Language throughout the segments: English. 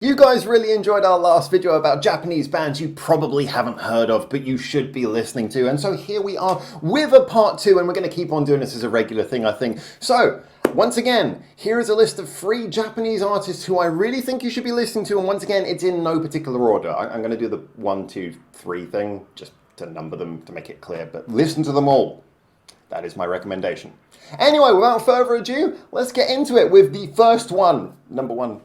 You guys really enjoyed our last video about Japanese bands you probably haven't heard of, but you should be listening to. And so here we are with a part two, and we're going to keep on doing this as a regular thing, I think. So, once again, here is a list of 3 Japanese artists who I really think you should be listening to. And once again, it's in no particular order. I'm going to do the 1, 2, 3 thing, just to number them to make it clear, but listen to them all. That is my recommendation. Anyway, without further ado, let's get into it with the first one. Number one,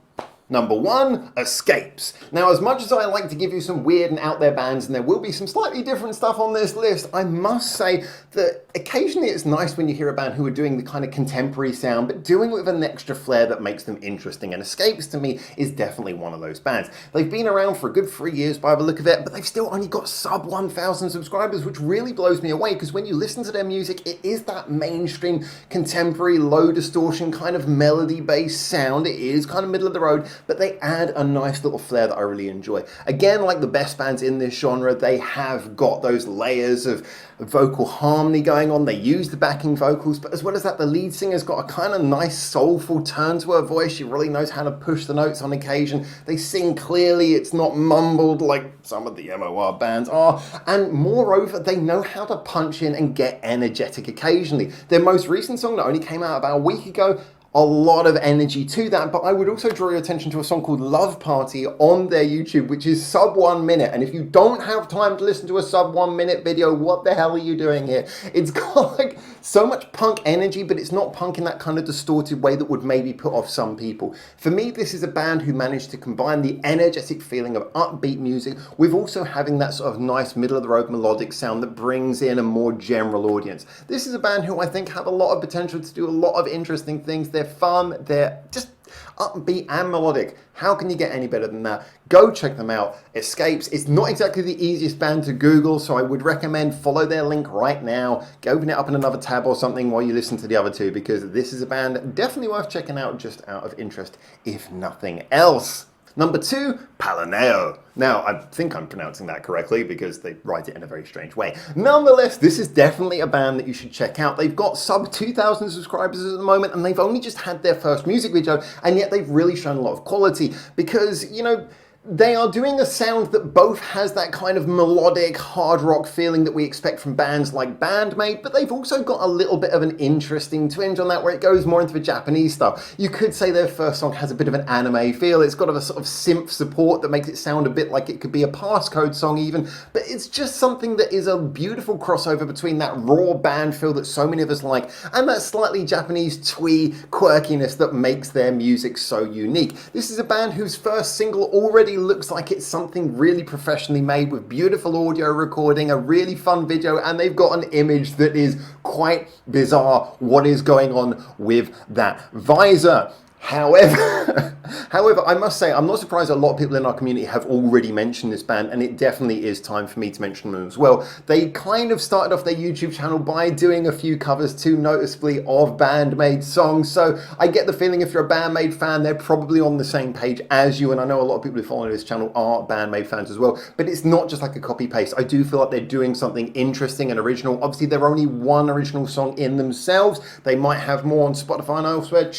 Escapes. Now, as much as I like to give you some weird and out there bands, and there will be some slightly different stuff on this list, I must say that occasionally it's nice when you hear a band who are doing the kind of contemporary sound, but doing it with an extra flair that makes them interesting. And Escapes, to me, is definitely one of those bands. They've been around for a good 3 years by the look of it, but they've still only got sub 1,000 subscribers, which really blows me away, because when you listen to their music, it is that mainstream, contemporary, low distortion, kind of melody-based sound. It is kind of middle of the road, but they add a nice little flair that I really enjoy. Again, like the best bands in this genre, they have got those layers of vocal harmony going on. They use the backing vocals, but as well as that, the lead singer's got a kind of nice soulful turn to her voice. She really knows how to push the notes on occasion. They sing clearly. It's not mumbled like some of the MOR bands are. And moreover, they know how to punch in and get energetic occasionally. Their most recent song that only came out about a week ago, a lot of energy to that, but I would also draw your attention to a song called Love Party on their YouTube, which is sub 1 minute. And if you don't have time to listen to a sub 1 minute video, what the hell are you doing here? It's got like so much punk energy, but it's not punk in that kind of distorted way that would maybe put off some people. For me, this is a band who managed to combine the energetic feeling of upbeat music with also having that sort of nice middle of the road melodic sound that brings in a more general audience. This is a band who I think have a lot of potential to do a lot of interesting things. They're fun, they're just upbeat and melodic. How can you get any better than that? Go check them out. Escapes. It's not exactly the easiest band to Google, so I would recommend follow their link right now. Go open it up in another tab or something while you listen to the other two, because this is a band definitely worth checking out just out of interest, if nothing else. Number 2, Palaneo. Now, I think I'm pronouncing that correctly because they write it in a very strange way. Nonetheless, this is definitely a band that you should check out. They've got sub 2,000 subscribers at the moment, and they've only just had their first music video, and yet they've really shown a lot of quality because, you know, they are doing a sound that both has that kind of melodic hard rock feeling that we expect from bands like Bandmate, but they've also got a little bit of an interesting twinge on that where it goes more into the Japanese stuff. You could say their first song has a bit of an anime feel. It's got a sort of synth support that makes it sound a bit like it could be a passcode song even, but it's just something that is a beautiful crossover between that raw band feel that so many of us like and that slightly Japanese twee quirkiness that makes their music so unique. This is a band whose first single already looks like it's something really professionally made with beautiful audio recording, a really fun video, and they've got an image that is quite bizarre what is going on with that visor. However, I must say, I'm not surprised a lot of people in our community have already mentioned this band, and it definitely is time for me to mention them as well. They kind of started off their YouTube channel by doing a few covers too noticeably of Bandmate songs, so I get the feeling if you're a Bandmate fan, they're probably on the same page as you, and I know a lot of people who follow this channel are Bandmate fans as well, but it's not just like a copy-paste. I do feel like they're doing something interesting and original. Obviously, they're only one original song in themselves. They might have more on Spotify and elsewhere.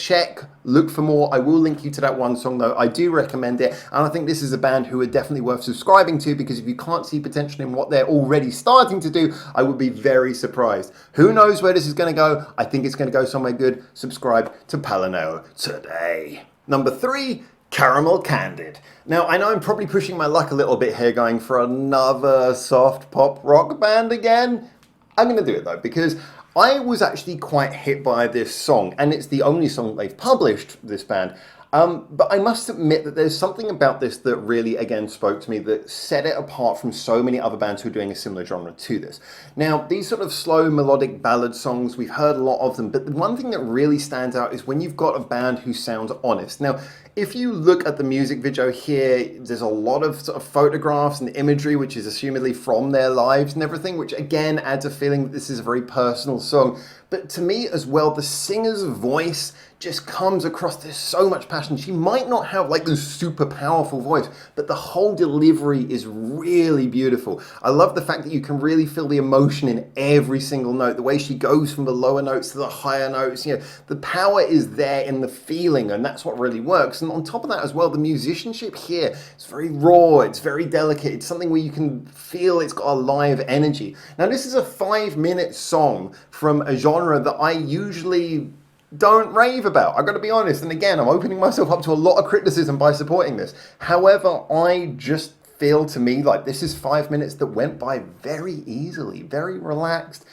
Look for more. I will link you to that one song though. I do recommend it, and I think this is a band who are definitely worth subscribing to, because if you can't see potential in what they're already starting to do, I would be very surprised. Who knows where this is going to go? I think it's going to go somewhere good. Subscribe to Palaneo today. Number 3, Caramel Candid. Now, I know I'm probably pushing my luck a little bit here, going for another soft pop rock band again. I'm going to do it though, because I was actually quite hit by this song, and it's the only song they've published, this band. But I must admit that there's something about this that really, again, spoke to me, that set it apart from so many other bands who are doing a similar genre to this. Now, these sort of slow melodic ballad songs, we've heard a lot of them, but the one thing that really stands out is when you've got a band who sounds honest. Now, if you look at the music video here, there's a lot of sort of photographs and imagery, which is assumedly from their lives and everything, which again adds a feeling that this is a very personal song. But to me as well, the singer's voice just comes across, there's so much passion. She might not have like this super powerful voice, but the whole delivery is really beautiful. I love the fact that you can really feel the emotion in every single note, the way she goes from the lower notes to the higher notes. The power is there in the feeling, and that's what really works. And on top of that as well, the musicianship here is very raw, it's very delicate, it's something where you can feel it's got a live energy. Now this is a 5-minute song from a genre that I usually don't rave about, I've got to be honest. And again, I'm opening myself up to a lot of criticism by supporting this. However, I just feel to me like this is 5 minutes that went by very easily, very relaxed,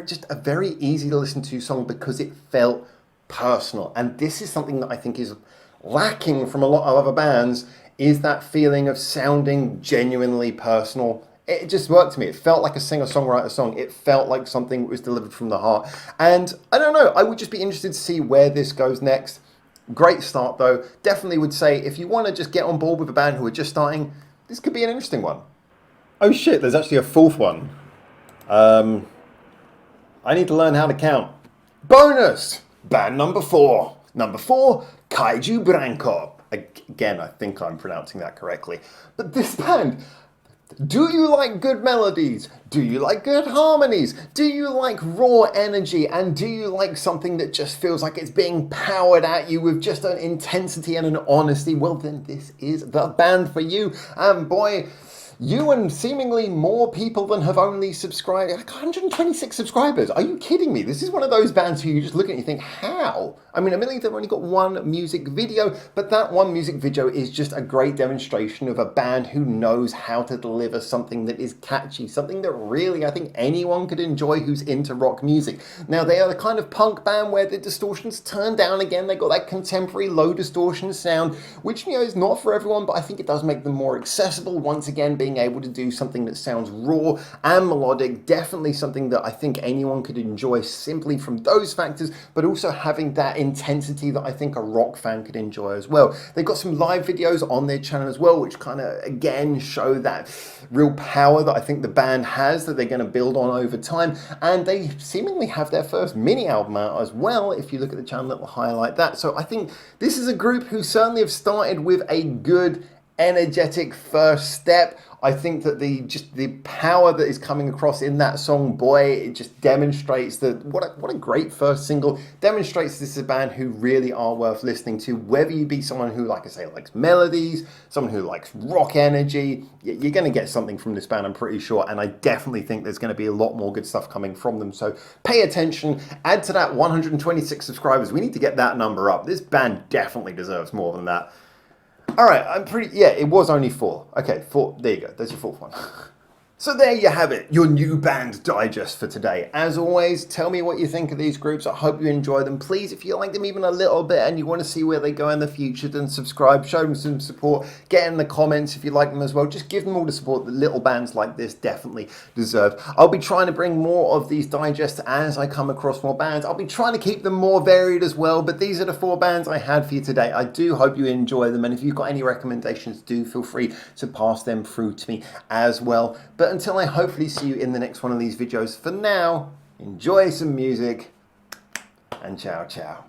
just a very easy to listen to song because it felt personal. And this is something that I think is lacking from a lot of other bands, is that feeling of sounding genuinely personal. It just worked to me. It felt like a singer-songwriter song. It felt like something that was delivered from the heart. And I don't know, I would just be interested to see where this goes next. Great start though. Definitely would say if you want to just get on board with a band who are just starting, this could be an interesting one. Oh shit, there's actually a fourth one. I need to learn how to count. Bonus! Band number 4. Number 4, Kaiju Branco. Again, I think I'm pronouncing that correctly. But this band, do you like good melodies? Do you like good harmonies? Do you like raw energy? And do you like something that just feels like it's being powered at you with just an intensity and an honesty? Well, then this is the band for you. And boy, you and seemingly more people than have only subscribed. Like 126 subscribers. Are you kidding me? This is one of those bands who you just look at and you think, how? I mean, admittedly, they've only got one music video, but that one music video is just a great demonstration of a band who knows how to deliver something that is catchy, something that really I think anyone could enjoy who's into rock music. Now, they are the kind of punk band where the distortion's turned down again. They got that contemporary low distortion sound, which, is not for everyone, but I think it does make them more accessible. Once again, being able to do something that sounds raw and melodic, definitely something that I think anyone could enjoy simply from those factors, but also having that intensity that I think a rock fan could enjoy as well. They've got some live videos on their channel as well, which kind of again show that real power that I think the band has, that they're going to build on over time. And they seemingly have their first mini album out as well. If you look at the channel, it will highlight that. So I think this is a group who certainly have started with a good, energetic first step. I think that the power that is coming across in that song, boy, it just demonstrates that what a great first single. Demonstrates this is a band who really are worth listening to. Whether you be someone who, like I say, likes melodies, someone who likes rock energy, you're going to get something from this band, I'm pretty sure. And I definitely think there's going to be a lot more good stuff coming from them. So pay attention. Add to that 126 subscribers. We need to get that number up. This band definitely deserves more than that. All right, it was only 4. Okay, 4, there you go, there's your 4th one. So there you have it, your new band digest for today. As always, tell me what you think of these groups. I hope you enjoy them. Please, if you like them even a little bit and you want to see where they go in the future, then subscribe, show them some support, get in the comments if you like them as well. Just give them all the support that little bands like this definitely deserve. I'll be trying to bring more of these digests as I come across more bands. I'll be trying to keep them more varied as well, but these are the 4 bands I had for you today. I do hope you enjoy them, and if you've got any recommendations, do feel free to pass them through to me as well. But until I hopefully see you in the next one of these videos, for now, enjoy some music and ciao ciao.